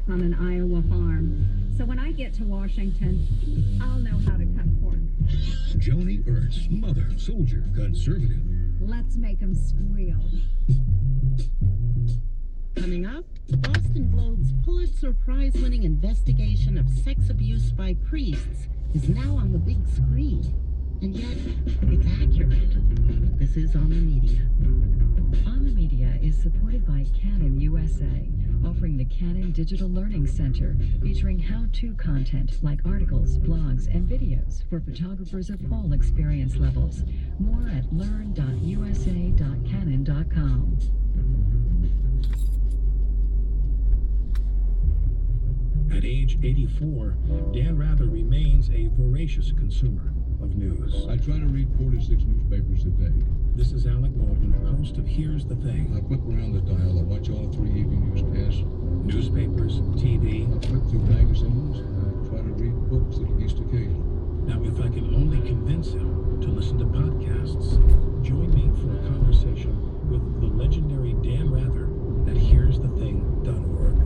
on an Iowa farm. So when I get to Washington, I'll know how to cut corn. Joni Ernst, mother, soldier, conservative. Let's make them squeal. Coming up, Boston Globe's Pulitzer Prize-winning investigation of sex abuse by priests is now on the big screen. And yet, it's accurate. This is On the Media. On the Media is supported by Canon USA, offering the Canon Digital Learning Center, featuring how-to content like articles, blogs, and videos for photographers of all experience levels. More at learn.usa.canon.com. At age 84, Dan Rather remains a voracious consumer of news. I try to read 4 to 6 newspapers a day. This is Alec Baldwin, host of Here's the Thing. I flip around the dial. I watch all 3 evening newscasts. Newspapers, TV. I flip through magazines. I try to read books at least occasionally. Now, if I can only convince him to listen to podcasts, join me for a conversation with the legendary Dan Rather at here'sthething.org.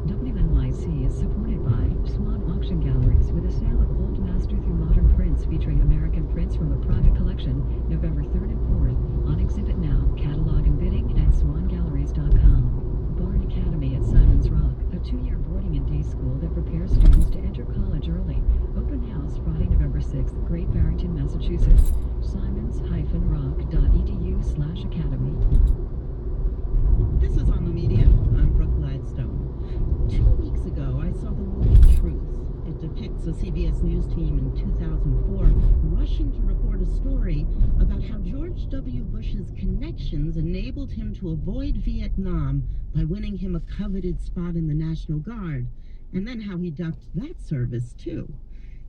WNYC is supported by Swan Auction Galleries, with a sale of old master through modern prints featuring American prints from a private collection, November 3rd and 4th. On exhibit now, catalog and bidding at swangalleries.com. Bard Academy at Simon's Rock, a 2-year boarding and day school that prepares students to enter college early. Open house Friday, November 6th, Great Barrington, Massachusetts. simons-rock.edu/academy. This is On the Media. I'm Brooke Gladstone. 2 weeks ago, I saw The Movie Truth. It depicts a CBS News team in 2004 rushing to report a story about how George W. Bush's connections enabled him to avoid Vietnam by winning him a coveted spot in the National Guard, and then how he ducked that service, too.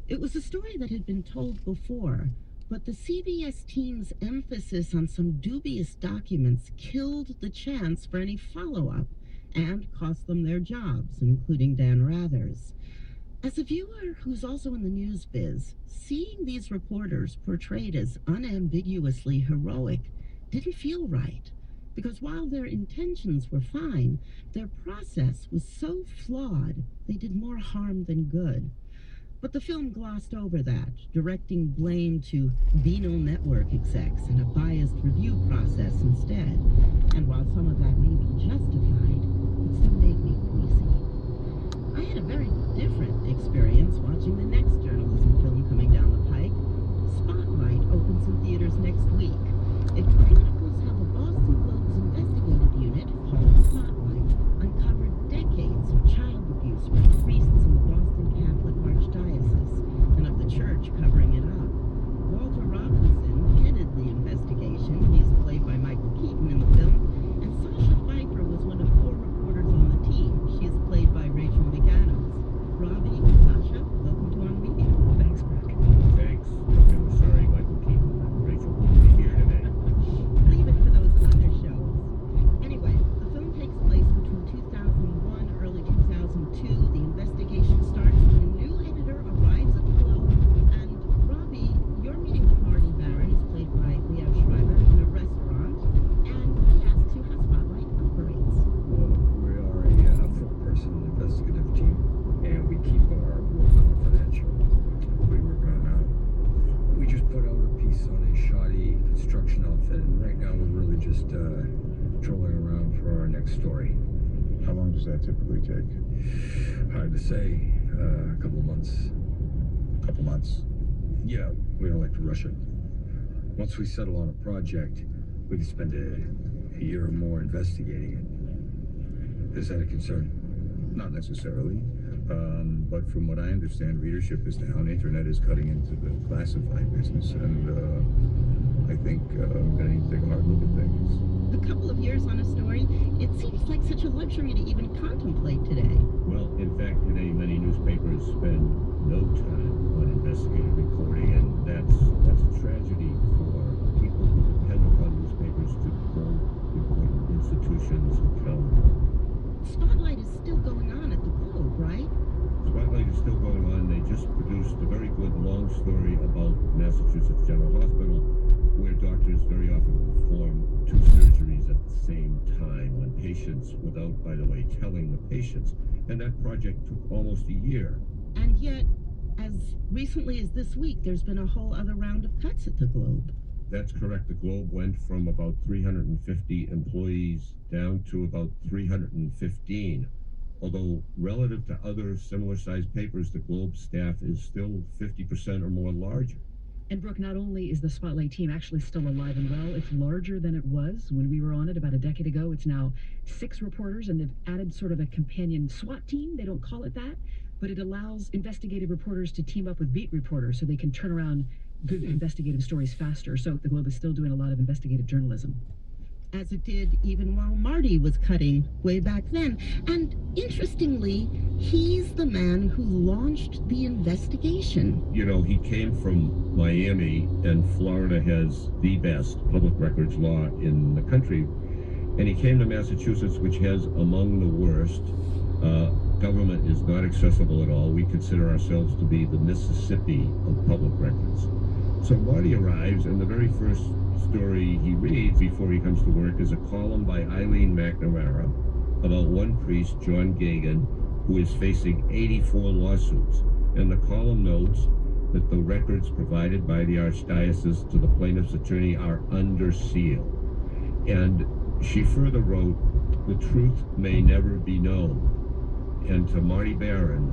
It was a story that had been told before, but the CBS team's emphasis on some dubious documents killed the chance for any follow-up and cost them their jobs, including Dan Rather's. As a viewer who's also in the news biz, seeing these reporters portrayed as unambiguously heroic didn't feel right, because while their intentions were fine, their process was so flawed they did more harm than good. But the film glossed over that, directing blame to venal network execs and a biased review process instead. And while some of that may be justified, it still made me queasy. I had a very different experience watching the next journalism film coming down the pike. Spotlight opens in theaters next week. It chronicles how the Boston Globe's investigative unit, called Spotlight, uncovered decades of child abuse by priests in the Boston Catholic Archdiocese, and of the church covering it up. Walter Robinson headed the investigation. He's played by Michael Keaton in the film, and Sasha Pfeiffer was one of 4 reporters on the team. She is played by Rachel McAdams. Robbie, Sasha, welcome to On Media. Thanks, Brooke. Thanks. I'm sorry, Michael Keaton and Rachel couldn't be here today. Leave it for those other shows. Anyway, the film takes place between 2001 and early 2002. The investigation starts when a new editor arrives at the Globe, and Robbie, you're meeting with Marty Barron, who's played by Liev Schreiber, in a restaurant, and he asks you how Spotlight operates. Well, we are a 4-person investigative team, and we keep our work confidential. We just put out a piece on a shoddy construction outfit, and right now we're really just trolling around for our next story. How long does that typically take? Hard to say. A couple months. Couple months. Yeah, we don't like to rush it. Once we settle on a project, we can spend a year or more investigating it. Is that a concern? Not necessarily. But from what I understand, readership is down. Internet is cutting into the classified business, and I think I'm going to need to take a hard look at things. A couple of years on a story, it seems like such a luxury to even contemplate today. Well, in fact, today many newspapers spend no time on investigative reporting, and that's a tragedy for people who depend upon newspapers to hold important institutions accountable. Spotlight is still going on at the Globe, right? Spotlight is still going on. They just produced a very good long story about Massachusetts General Hospital, where doctors very often perform two surgeries at the same time on patients without, by the way, telling the patients. And that project took almost a year. And yet, as recently as this week, there's been a whole other round of cuts at the Globe. That's correct. The Globe went from about 350 employees down to about 315. Although relative to other similar-sized papers, the Globe staff is still 50% or more larger. And Brooke, not only is the Spotlight team actually still alive and well, it's larger than it was when we were on it about a decade ago. It's now 6 reporters, and they've added sort of a companion SWAT team. They don't call it that, but it allows investigative reporters to team up with beat reporters so they can turn around good investigative stories faster. So the Globe is still doing a lot of investigative journalism. As it did even while Marty was cutting way back then. And interestingly, he's the man who launched the investigation. You know, he came from Miami, and Florida has the best public records law in the country. And he came to Massachusetts, which has among the worst. Government is not accessible at all. We consider ourselves to be the Mississippi of public records. So Marty arrives, and the very first story he reads before he comes to work is a column by Eileen McNamara about one priest, John Gagan, who is facing 84 lawsuits. And the column notes that the records provided by the Archdiocese to the plaintiff's attorney are under seal. And she further wrote, "The truth may never be known." And to Marty Baron,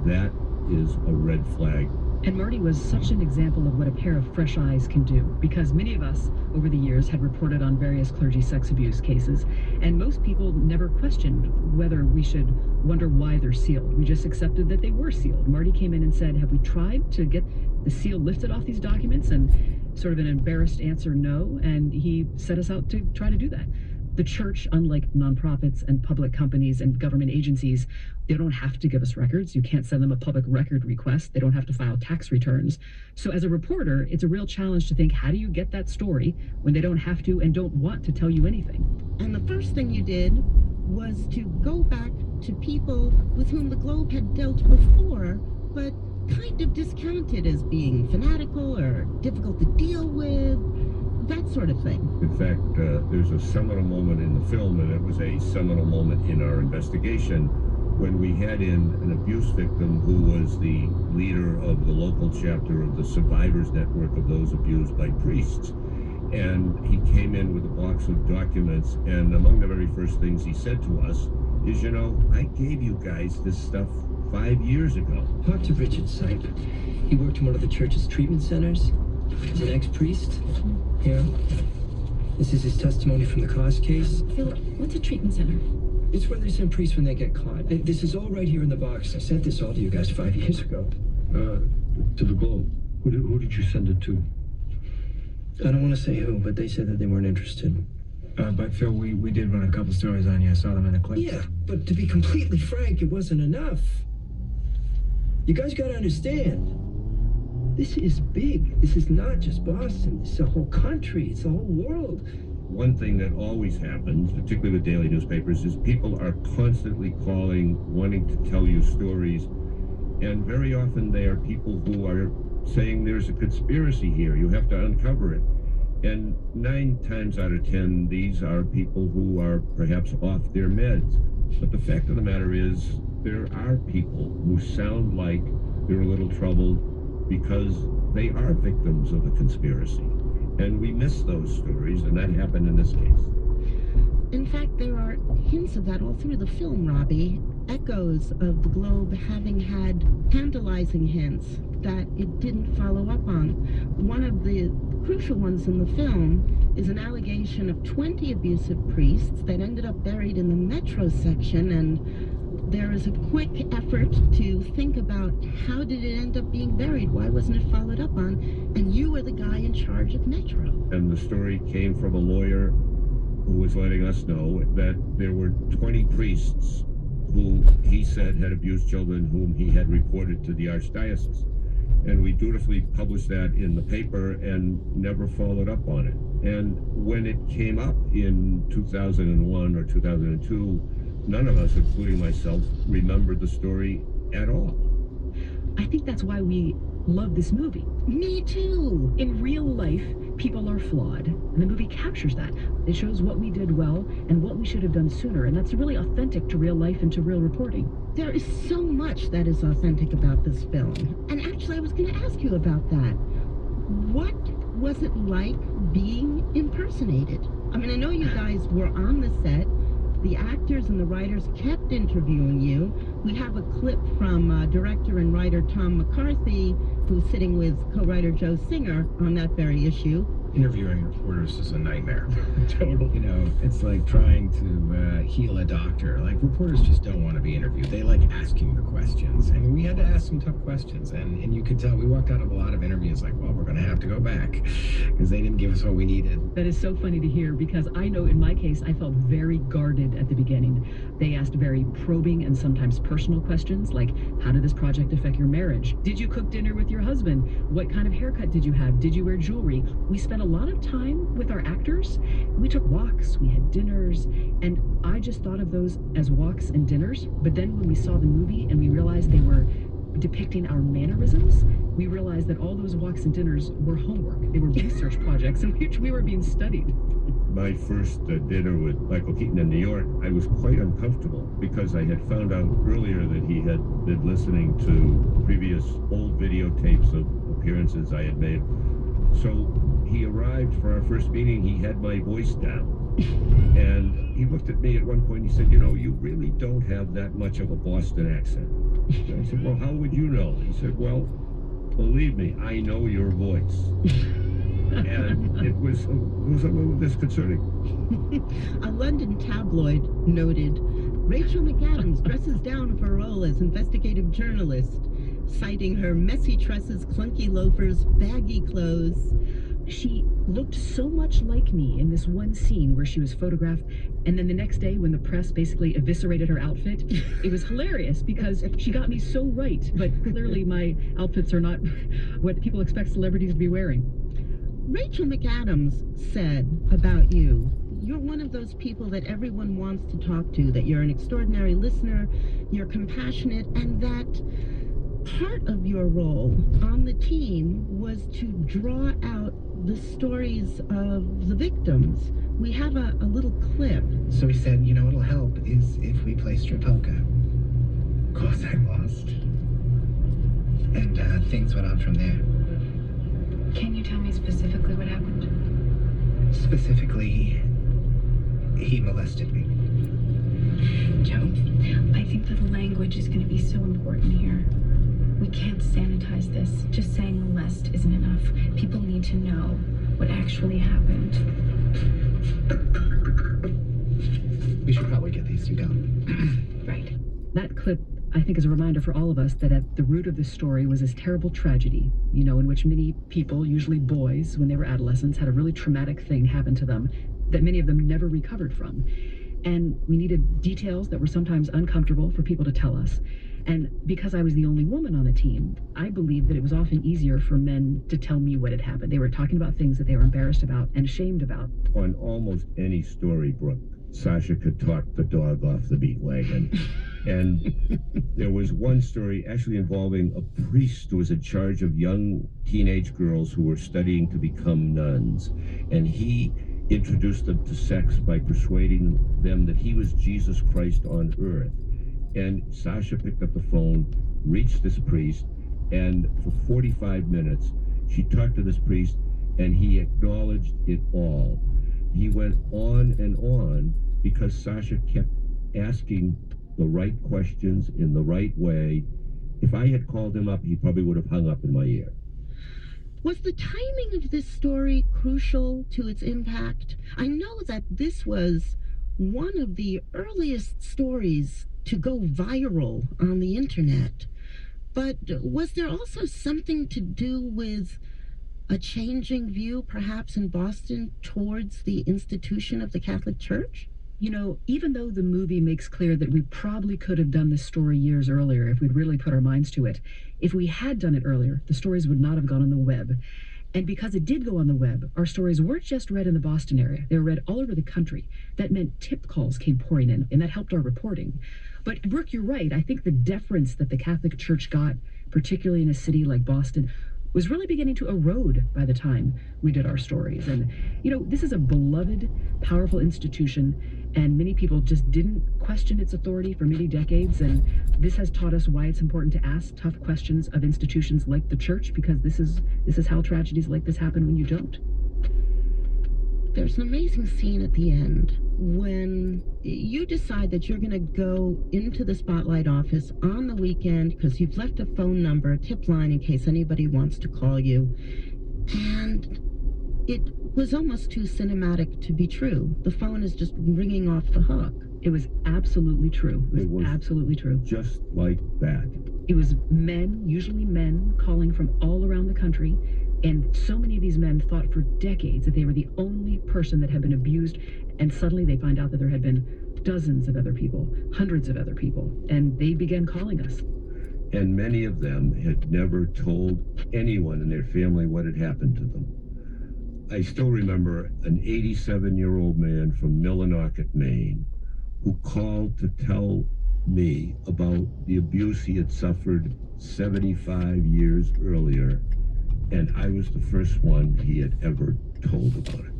that is a red flag. And Marty was such an example of what a pair of fresh eyes can do, because many of us over the years had reported on various clergy sex abuse cases, and most people never questioned whether we should wonder why they're sealed. We just accepted that they were sealed. Marty came in and said, have we tried to get the seal lifted off these documents? And sort of an embarrassed answer, no, and he set us out to try to do that. The church, unlike nonprofits and public companies and government agencies, they don't have to give us records. You can't send them a public record request. They don't have to file tax returns. So as a reporter, it's a real challenge to think, how do you get that story when they don't have to and don't want to tell you anything? And the first thing you did was to go back to people with whom the Globe had dealt before, but kind of discounted as being fanatical or difficult to deal with, that sort of thing. In fact, there's a seminal moment in the film, and it was a seminal moment in our investigation, when we had in an abuse victim who was the leader of the local chapter of the Survivors Network of those abused by priests. And he came in with a box of documents, and among the very first things he said to us is, you know, I gave you guys this stuff 5 years ago. Talk to Richard Sipe. He worked in one of the church's treatment centers. He's an ex-priest. Here. This is his testimony from the cost case. Philip, what's a treatment center? It's where they send priests when they get caught. This is all right here in the box. I sent this all to you guys 5 years ago. To the Globe. Who did you send it to? I don't want to say who, but they said that they weren't interested. But Phil, we did run a couple stories on you. I saw them in the clips. Yeah, but to be completely frank, it wasn't enough. You guys gotta understand. This is big. This is not just Boston. It's the whole country. It's the whole world. One thing that always happens, particularly with daily newspapers, is people are constantly calling, wanting to tell you stories. And very often they are people who are saying there's a conspiracy here. You have to uncover it. And 9 times out of 10, these are people who are perhaps off their meds. But the fact of the matter is, there are people who sound like they're a little troubled because they are victims of a conspiracy. And we miss those stories, and that happened in this case. In fact, there are hints of that all through the film, Robbie. Echoes of the Globe having had tantalizing hints that it didn't follow up on. One of the crucial ones in the film is an allegation of 20 abusive priests that ended up buried in the Metro section, and there is a quick effort to think about how did it end up being buried? Why wasn't it followed up on? And you were the guy in charge of Metro. And the story came from a lawyer who was letting us know that there were 20 priests who he said had abused children whom he had reported to the Archdiocese. And we dutifully published that in the paper and never followed up on it. And when it came up in 2001 or 2002, none of us, including myself, remembered the story at all. I think that's why we love this movie. Me too. In real life, people are flawed, and the movie captures that. It shows what we did well and what we should have done sooner, and that's really authentic to real life and to real reporting. There is so much that is authentic about this film. And actually, I was going to ask you about that. What was it like being impersonated? I mean, I know you guys were on the set. The actors and the writers kept interviewing you. We have a clip from director and writer Tom McCarthy, who's sitting with co-writer Joe Singer on that very issue. Interviewing reporters is a nightmare. Total. You know, it's like trying to heal a doctor. Like, reporters just don't want to be interviewed. They like asking the questions. And we had to ask some tough questions. And you could tell we walked out of a lot of interviews like, well, we're going to have to go back because they didn't give us what we needed. That is so funny to hear, because I know in my case, I felt very guarded at the beginning. They asked very probing and sometimes personal questions, like, how did this project affect your marriage? Did you cook dinner with your husband? What kind of haircut did you have? Did you wear jewelry? We spent a lot of time with our actors. We took walks, we had dinners, and I just thought of those as walks and dinners. But then when we saw the movie and we realized they were depicting our mannerisms, we realized that all those walks and dinners were homework. They were research projects in which we were being studied. My first dinner with Michael Keaton in New York, I was quite uncomfortable because I had found out earlier that he had been listening to previous old videotapes of appearances I had made. So he arrived for our first meeting, he had my voice down. And he looked at me at one point, he said, you know, you really don't have that much of a Boston accent. And I said, well, how would you know? He said, well, believe me, I know your voice. And it was a little disconcerting. A London tabloid noted, Rachel McAdams dresses down for her role as investigative journalist, citing her messy tresses, clunky loafers, baggy clothes. She looked so much like me in this one scene where she was photographed, and then the next day when the press basically eviscerated her outfit, it was hilarious because she got me so right, but clearly my outfits are not what people expect celebrities to be wearing. Rachel McAdams said about you, you're one of those people that everyone wants to talk to, that you're an extraordinary listener, you're compassionate, and that part of your role on the team was to draw out the stories of the victims. We have a little clip. So we said, you know what'll help is if we play strip poker. Of course I lost. And things went on from there. Can you tell me specifically what happened? Specifically, he molested me. Joe, I think that language is going to be so important here. We can't sanitize this. Just saying molest isn't enough. People need to know what actually happened. We should probably get these to go. Right. That clip, I think, is a reminder for all of us that at the root of this story was this terrible tragedy, you know, in which many people, usually boys, when they were adolescents, had a really traumatic thing happen to them that many of them never recovered from. And we needed details that were sometimes uncomfortable for people to tell us. And because I was the only woman on the team, I believed that it was often easier for men to tell me what had happened. They were talking about things that they were embarrassed about and ashamed about. On almost any story, Brooke, Sasha could talk the dog off the meat wagon. And there was one story actually involving a priest who was in charge of young teenage girls who were studying to become nuns. And he introduced them to sex by persuading them that he was Jesus Christ on earth. And Sasha picked up the phone, reached this priest, and for 45 minutes, she talked to this priest, and he acknowledged it all. He went on and on because Sasha kept asking the right questions in the right way. If I had called him up, he probably would have hung up in my ear. Was the timing of this story crucial to its impact? I know that this was one of the earliest stories to go viral on the internet, but was there also something to do with a changing view, perhaps in Boston, towards the institution of the Catholic Church? You know, even though the movie makes clear that we probably could have done this story years earlier if we'd really put our minds to it, if we had done it earlier, the stories would not have gone on the web. And because it did go on the web, our stories weren't just read in the Boston area. They were read all over the country. That meant tip calls came pouring in, and that helped our reporting. But Brooke, you're right. I think the deference that the Catholic Church got, particularly in a city like Boston, was really beginning to erode by the time we did our stories. And, this is a beloved, powerful institution, and many people just didn't question its authority for many decades. And this has taught us why it's important to ask tough questions of institutions like the church, because this is how tragedies like this happen when you don't. There's an amazing scene at the end when you decide that you're going to go into the Spotlight office on the weekend because you've left a phone number, a tip line in case anybody wants to call you. And it was almost too cinematic to be true. The phone is just ringing off the hook. It was absolutely true. It was absolutely true. Just like that. It was men, usually men, calling from all around the country. And so many of these men thought for decades that they were the only person that had been abused, and suddenly they find out that there had been dozens of other people, hundreds of other people, and they began calling us. And many of them had never told anyone in their family what had happened to them. I still remember an 87-year-old man from Millinocket, Maine, who called to tell me about the abuse he had suffered 75 years earlier. And I was the first one he had ever told about it.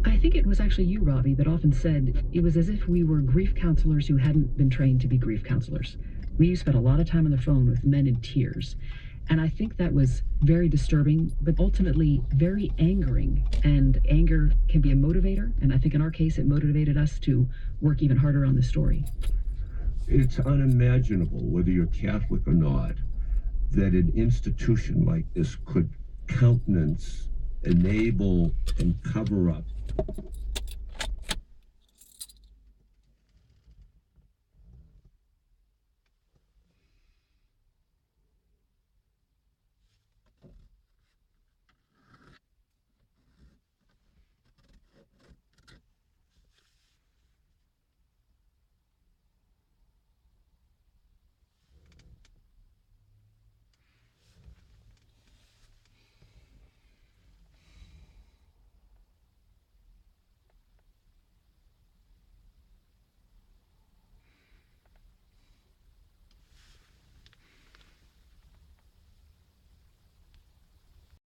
I think it was actually you, Robbie, that often said it was as if we were grief counselors who hadn't been trained to be grief counselors. We spent a lot of time on the phone with men in tears. And I think that was very disturbing, but ultimately very angering. And anger can be a motivator. And I think in our case, it motivated us to work even harder on this story. It's unimaginable, whether you're Catholic or not, that an institution like this could countenance, enable, and cover up